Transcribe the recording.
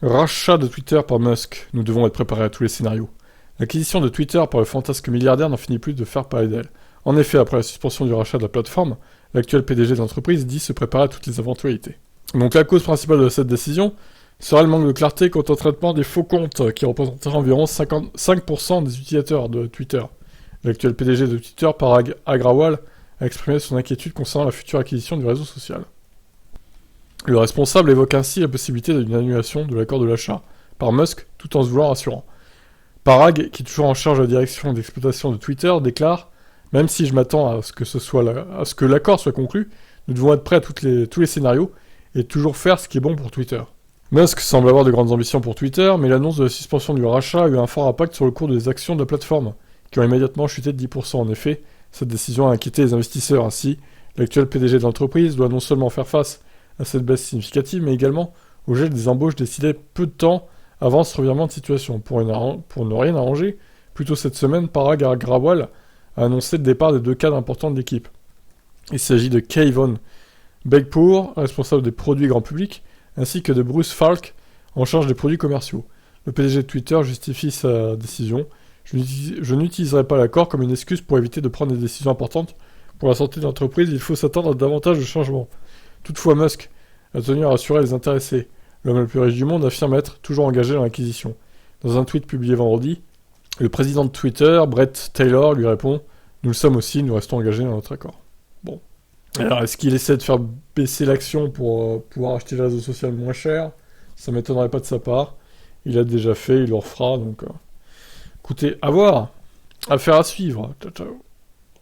Rachat de Twitter par Musk. Nous devons être préparés à tous les scénarios. L'acquisition de Twitter par le fantasque milliardaire n'en finit plus de faire parler d'elle. En effet, après la suspension du rachat de la plateforme, l'actuel PDG de l'entreprise dit se préparer à toutes les éventualités. Donc la cause principale de cette décision sera le manque de clarté quant au traitement des faux comptes, qui représentera environ 55% des utilisateurs de Twitter. L'actuel PDG de Twitter, Parag Agrawal, a exprimé son inquiétude concernant la future acquisition du réseau social. Le responsable évoque ainsi la possibilité d'une annulation de l'accord de l'achat par Musk, tout en se voulant rassurant. Parag, qui est toujours en charge de la direction d'exploitation de Twitter, déclare « Même si je m'attends à ce que l'accord soit conclu, nous devons être prêts à tous les scénarios et toujours faire ce qui est bon pour Twitter. » Musk semble avoir de grandes ambitions pour Twitter, mais l'annonce de la suspension du rachat a eu un fort impact sur le cours des actions de la plateforme, qui ont immédiatement chuté de 10%. En effet, cette décision a inquiété les investisseurs. Ainsi, l'actuel PDG de l'entreprise doit non seulement faire face à cette baisse significative, mais également au gel des embauches décidées peu de temps avant ce revirement de situation. Pour ne rien arranger, plus tôt cette semaine, Parag Agrawal a annoncé le départ des 2 cadres importants de l'équipe. Il s'agit de Kayvon Begpour, responsable des produits grand public, ainsi que de Bruce Falk, en charge des produits commerciaux. Le PDG de Twitter justifie sa décision. Je n'utiliserai pas l'accord comme une excuse pour éviter de prendre des décisions importantes pour la santé de l'entreprise. Il faut s'attendre à davantage de changements. Toutefois, Musk a tenu à rassurer les intéressés. L'homme le plus riche du monde affirme être toujours engagé dans l'acquisition. Dans un tweet publié vendredi, le président de Twitter, Brett Taylor, lui répond « Nous le sommes aussi, nous restons engagés dans notre accord. » Bon. Alors, est-ce qu'il essaie de faire baisser l'action pour pouvoir acheter le réseau social moins cher? Ça m'étonnerait pas de sa part. Il l'a déjà fait, il le refera, donc... Écoutez, à voir. Affaire à suivre. Ciao, ciao.